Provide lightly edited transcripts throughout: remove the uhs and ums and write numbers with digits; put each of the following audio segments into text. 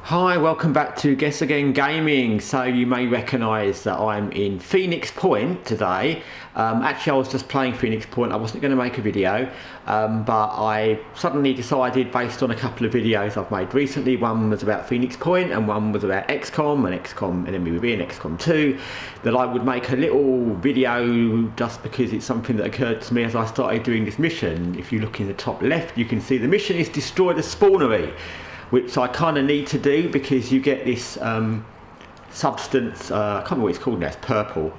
Hi, welcome back to Guessagaingaming. So you may recognise that I'm in Phoenix Point today. Actually, I was just playing Phoenix Point. I wasn't going to make a video, but I suddenly decided, based on a couple of videos I've made recently, one was about Phoenix Point and one was about XCOM and XCOM Enemy Within, XCOM 2, that I would make a little video just because it's something that occurred to me as I started doing this mission. If you look in the top left, you can see the mission is destroy the spawnery, which I kind of need to do because you get this substance, I can't remember what it's called now, it's purple,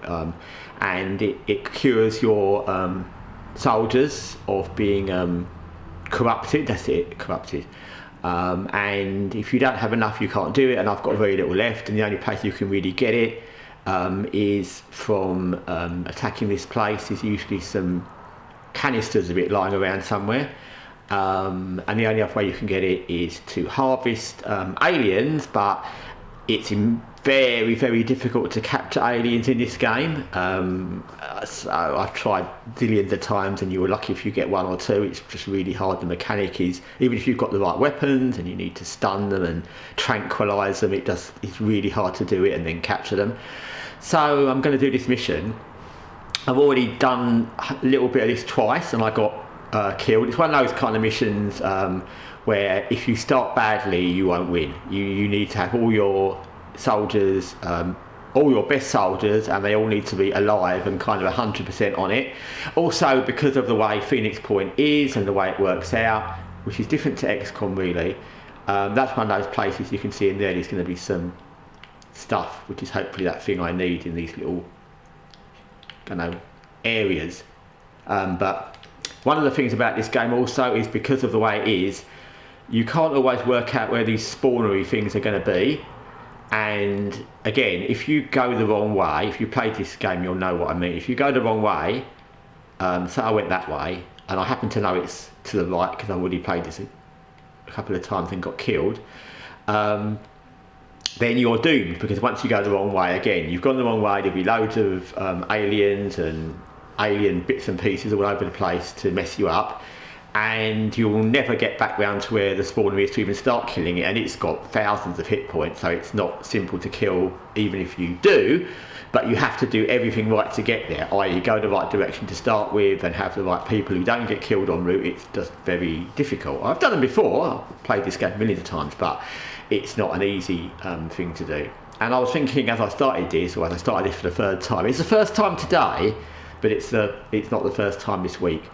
and it cures your soldiers of being corrupted. That's it, corrupted. And if you don't have enough, you can't do it, and I've got very little left, and the only place you can really get it is from attacking this place. There's usually some canisters of it lying around somewhere. And the only other way you can get it is to harvest aliens, but it's very, very difficult to capture aliens in this game. So I've tried zillions of times, and you're lucky if you get one or two. It's just really hard. The mechanic is, even if you've got the right weapons and you need to stun them and tranquilize them, it's really hard to do it and then capture them. So I'm going to do this mission. I've already done a little bit of this twice, and I got killed. It's one of those kind of missions where if you start badly, you won't win. You need to have all your soldiers, all your best soldiers, and they all need to be alive and kind of 100% on it. Also, because of the way Phoenix Point is and the way it works out, which is different to XCOM really, that's one of those places you can see in there. There's going to be some stuff, which is hopefully that thing I need in these little, I don't know, areas. But one of the things about this game also is, because of the way it is, you can't always work out where these spawnery things are going to be. And again, if you go the wrong way, if you played this game, you'll know what I mean. If you go the wrong way, so I went that way, and I happen to know it's to the right because I've already played this a couple of times and got killed, then you're doomed, because once you go the wrong way again, you've gone the wrong way, there'll be loads of aliens and alien bits and pieces all over the place to mess you up, and you'll never get back round to where the spawner is to even start killing it. And it's got thousands of hit points, so it's not simple to kill even if you do, but you have to do everything right to get there, i.e. go the right direction to start with and have the right people who don't get killed en route. It's just very difficult. I've done them before, I've played this game millions of times, but it's not an easy thing to do. And I was thinking, as I started this, or as I started this for the third time, it's the first time today, but it's not the first time this week.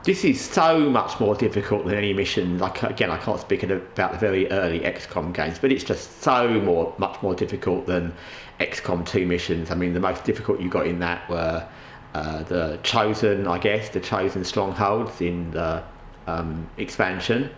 This is so much more difficult than any mission. Like, again, I can't speak about the very early XCOM games, but it's just much more difficult than XCOM 2 missions. I mean, the most difficult you got in that were the Chosen, I guess, the Chosen strongholds in the expansion,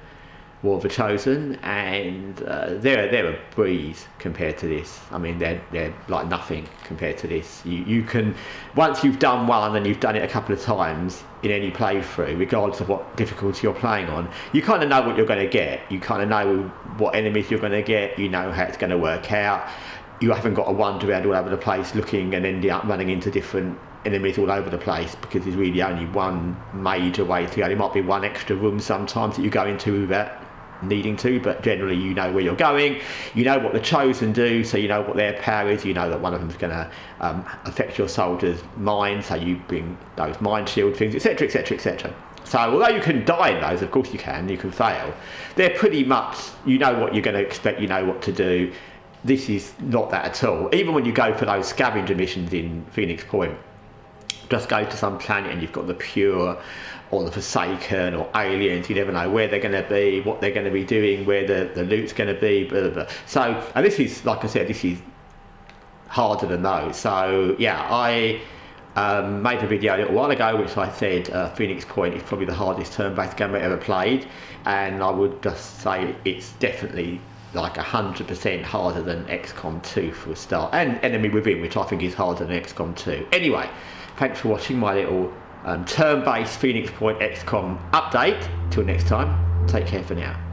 War of the Chosen, and they're a breeze compared to this. I mean, they're like nothing compared to this. You can, once you've done one and you've done it a couple of times in any playthrough, regardless of what difficulty you're playing on, you kind of know what you're going to get. You kind of know what enemies you're going to get. You know how it's going to work out. You haven't got to wander around all over the place looking and ending up running into different enemies all over the place, because there's really only one major way to go. There might be one extra room sometimes that you go into without needing to, but generally you know where you're going. You know what the Chosen do, so you know what their power is. You know that one of them's going to affect your soldiers' minds, so you bring those mind shield things, etc, etc, etc. So although you can die in those, of course you can fail, they're pretty much, you know what you're going to expect, you know what to do. This is not that at all. Even when you go for those scavenger missions in Phoenix Point, just go to some planet and you've got the Pure or the Forsaken or aliens. You never know where they're going to be, what they're going to be doing, where the loot's going to be, blah, blah, blah. So, and this is, like I said, this is harder than those. So yeah, I made a video a little while ago which I said Phoenix Point is probably the hardest turn-based game I've ever played, and I would just say it's definitely like 100% harder than XCOM 2 for a start, and Enemy Within, which I think is harder than XCOM 2. Anyway, thanks for watching my little turn-based Phoenix Point XCOM update. Till next time, take care for now.